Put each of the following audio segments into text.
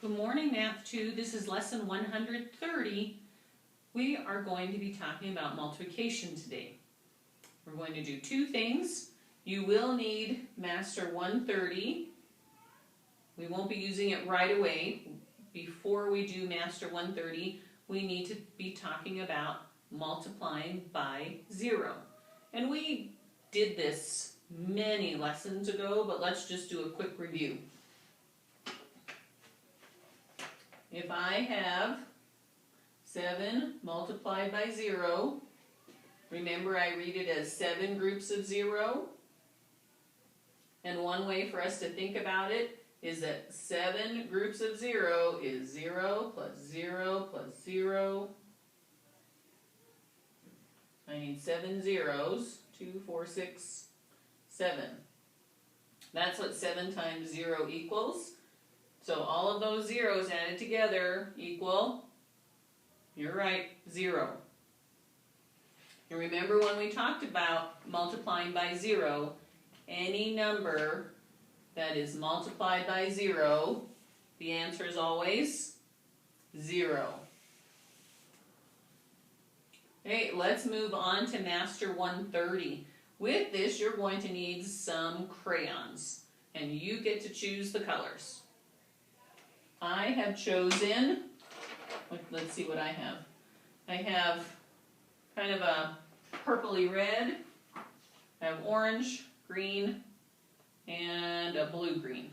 Good morning, Math 2. This is lesson 130. We are going to be talking about multiplication today. We're going to do two things. You will need Master 130. We won't be using it right away. Before we do Master 130, we need to be talking about multiplying by 0. And we did this many lessons ago, but let's just do a quick review. If I have 7 multiplied by 0, remember I read it as 7 groups of 0. And one way for us to think about it is that 7 groups of 0 is 0 plus 0 plus 0. I need 7 zeros. 2, 4, 6, 7. That's what 7 times 0 equals. So all of those zeros added together equal, you're right, 0. And remember when we talked about multiplying by 0, any number that is multiplied by 0, the answer is always 0. Okay, let's move on to Master 130. With this, you're going to need some crayons, and you get to choose the colors. I have chosen, let's see what I have. I have kind of a purpley red, I have orange, green, and a blue-green.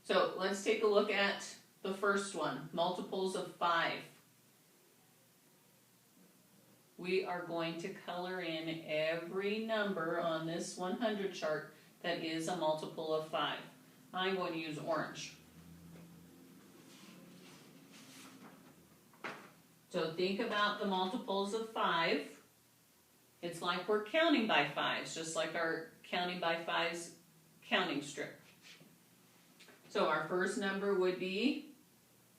So let's take a look at the first one, multiples of 5. We are going to color in every number on this 100 chart that is a multiple of 5. I'm going to use orange. So think about the multiples of 5. It's like we're counting by 5s, just like our counting by 5s counting strip. So our first number would be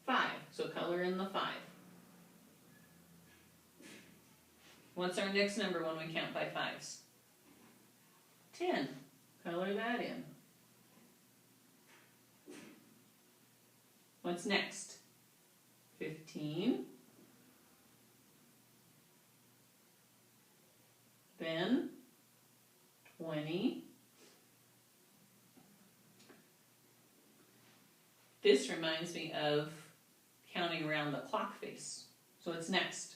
5. So color in the 5. What's our next number when we count by 5s? 10. Color that in. What's next? 15. Then 20. This reminds me of counting around the clock face. So it's next.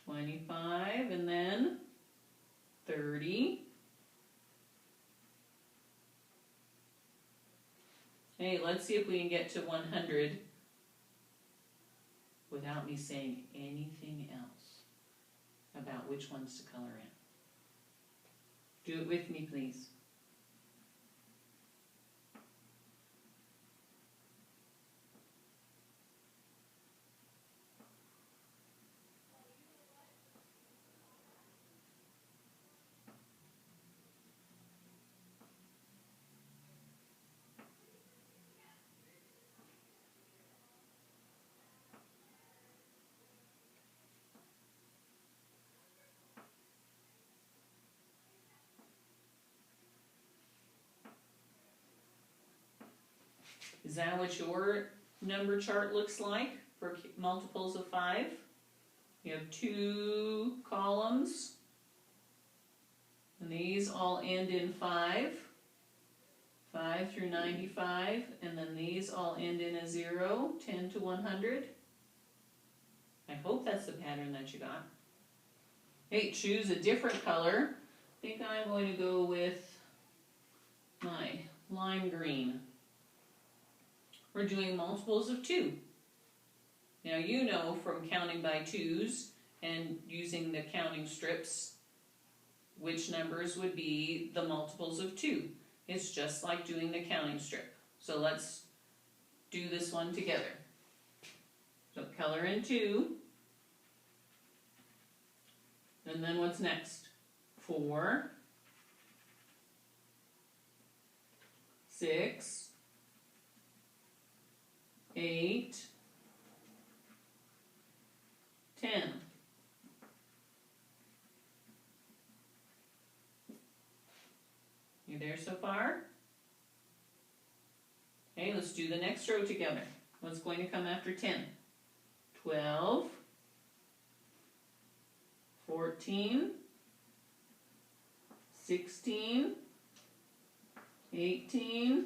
25 and then 30. Hey, let's see if we can get to 100 without me saying anything else about which ones to color in. Do it with me, please. Is that what your number chart looks like for multiples of 5? You have 2 columns, and these all end in 5. 5 through 95, and then these all end in a 0, 10 to 100. I hope that's the pattern that you got. Hey, choose a different color. I think I'm going to go with my lime green. We're doing multiples of 2. Now you know from counting by 2s and using the counting strips which numbers would be the multiples of 2. It's just like doing the counting strip. So let's do this one together. So color in 2. And then what's next? 4, 6, 8, 10. You there so far? Okay, let's do the next row together. What's going to come after 10? 12, 14, 16, 18,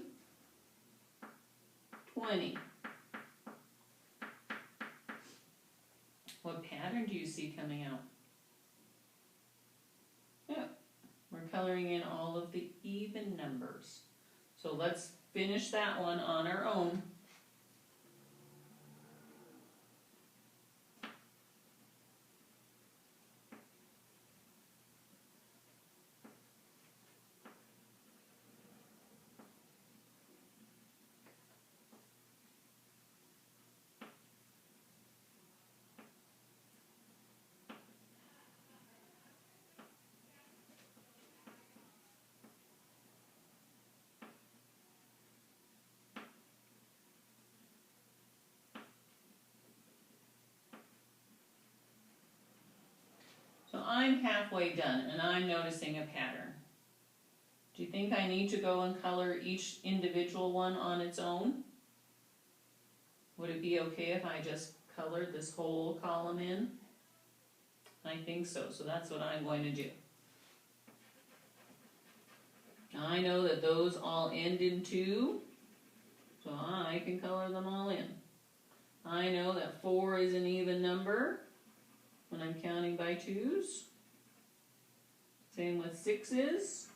20. What pattern do you see coming out? Yeah, we're coloring in all of the even numbers. So let's finish that one on our own. So I'm halfway done and I'm noticing a pattern. Do you think I need to go and color each individual one on its own? Would it be okay if I just colored this whole column in? I think so, so that's what I'm going to do. I know that those all end in 2, so I can color them all in. I know that 4 is an even number when I'm counting by 2s. Same with 6s,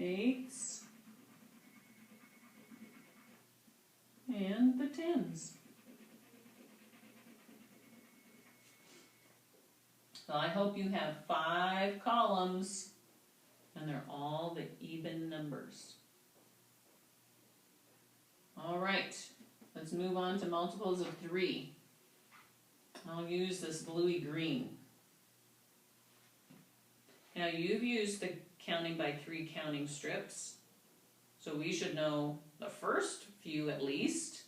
8s, and the 10s. So I hope you have 5 columns and they're all the even numbers. All right, let's move on to multiples of 3. I'll use this bluey green. Now you've used the counting by 3 counting strips, so we should know the first few at least.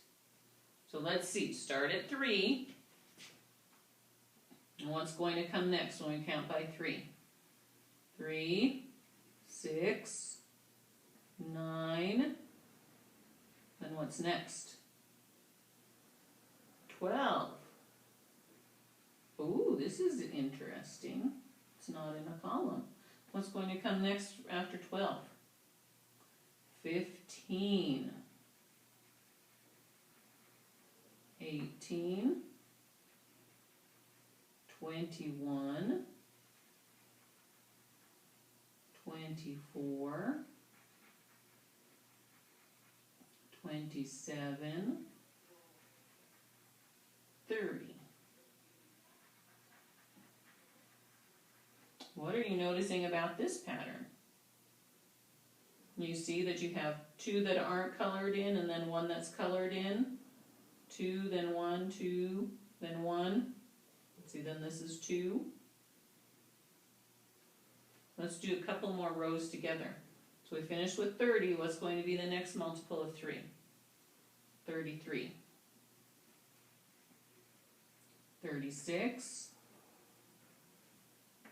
So let's see, start at 3. And what's going to come next when we count by 3? 3, 6, 9, then what's next? 12. Ooh, this is interesting. It's not in a column. What's going to come next after 12? 15, 18, 21, 24, 27, 30. What are you noticing about this pattern? You see that you have 2 that aren't colored in and then 1 that's colored in. 2, then 1, 2, then 1. See, then this is 2. Let's do a couple more rows together. So we finished with 30. What's going to be the next multiple of 3? 33. 36.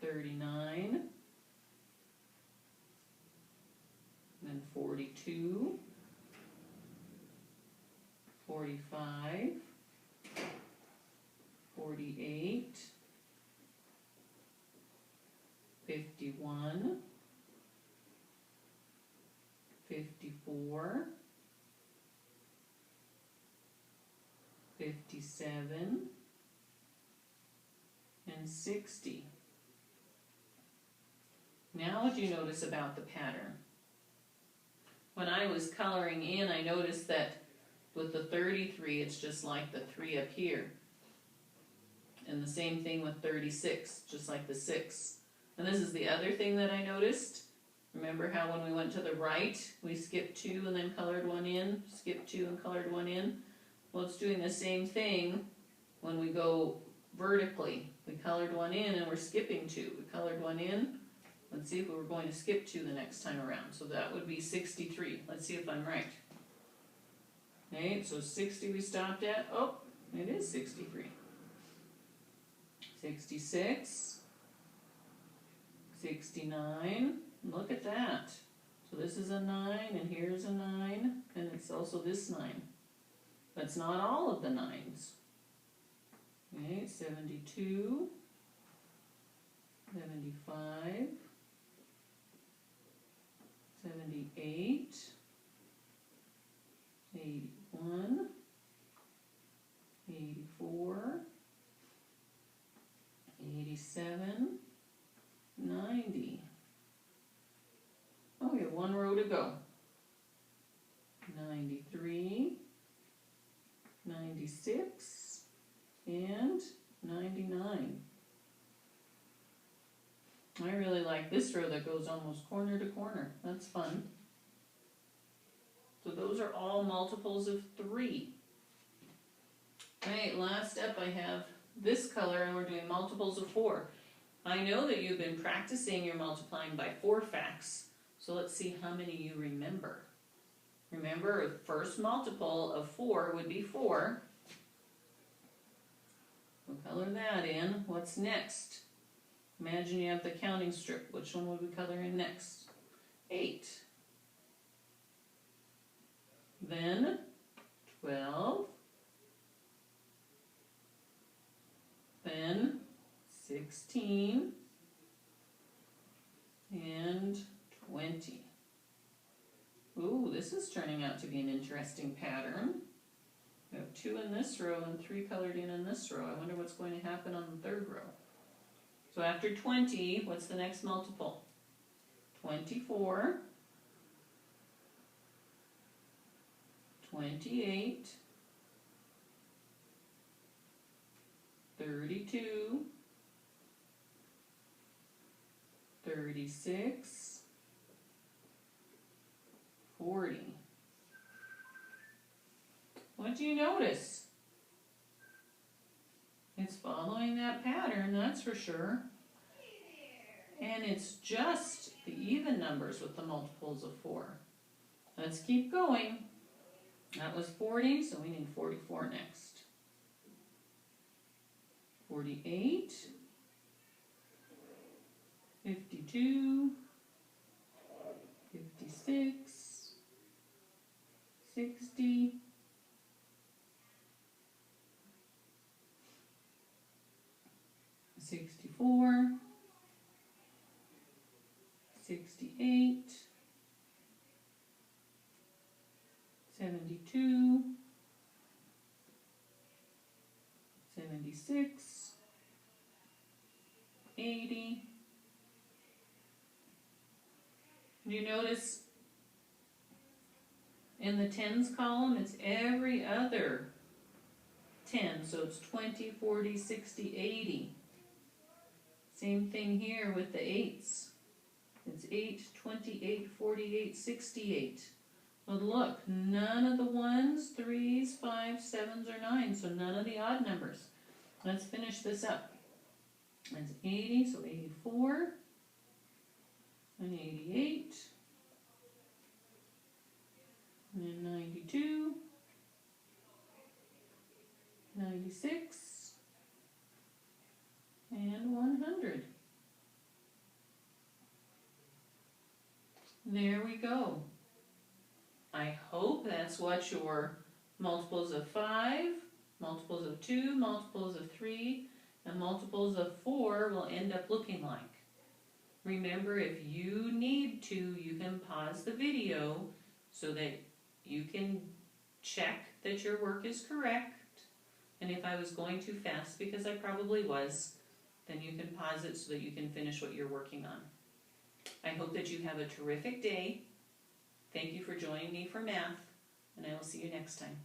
39. Then 42. 45. 48. 51. 54. 57. And 60. Now what do you notice about the pattern? When I was coloring in, I noticed that with the 33, it's just like the 3 up here. And the same thing with 36, just like the 6. And this is the other thing that I noticed. Remember how when we went to the right, we skipped 2 and then colored 1 in, skipped 2 and colored 1 in? Well, it's doing the same thing when we go vertically. We colored 1 in and we're skipping 2. We colored 1 in. Let's see if we were going to skip 2 the next time around. So that would be 63. Let's see if I'm right. Okay, so 60 we stopped at. Oh, it is 63. 66. 69. Look at that. So this is a 9, and here's a 9, and it's also this 9. But it's not all of the 9s. Okay, 72, 75, 78, 81, 84, 87, 90. Oh, we have one row to go. 93, 96, and 99. I really like this row that goes almost corner to corner. That's fun. So those are all multiples of 3. Alright, last up I have this color, and we're doing multiples of 4. I know that you've been practicing your multiplying by 4 facts, so let's see how many you remember. Remember, the first multiple of 4 would be 4. We'll color that in. What's next? Imagine you have the counting strip. Which one would we color in next? 8. Then 12. Then 16. And 20. Ooh, this is turning out to be an interesting pattern. We have 2 in this row and 3 colored in this row. I wonder what's going to happen on the third row. So after 20, what's the next multiple? 24, 28, 32, 36, 40. What do you notice? It's following that pattern, that's for sure. And it's just the even numbers with the multiples of 4. Let's keep going. That was 40, so we need 44 next. 48, 52, 56, 60, 64, 68, 72, 76, 80. Do you notice in the tens column, it's every other 10, so it's 20, 40, 60, 80. Same thing here with the 8s. It's 8, 28, 48, 68. But look, none of the 1s, 3s, 5s, 7s, or 9s, so none of the odd numbers. Let's finish this up. That's 80, so 84, and 88, and then 92, 96, and 100. There we go. I hope that's what your multiples of 5, multiples of 2, multiples of 3, and multiples of 4 will end up looking like. Remember, if you need to, you can pause the video so that you can check that your work is correct. And if I was going too fast, because I probably was, then you can pause it so that you can finish what you're working on. I hope that you have a terrific day. Thank you for joining me for math, and I will see you next time.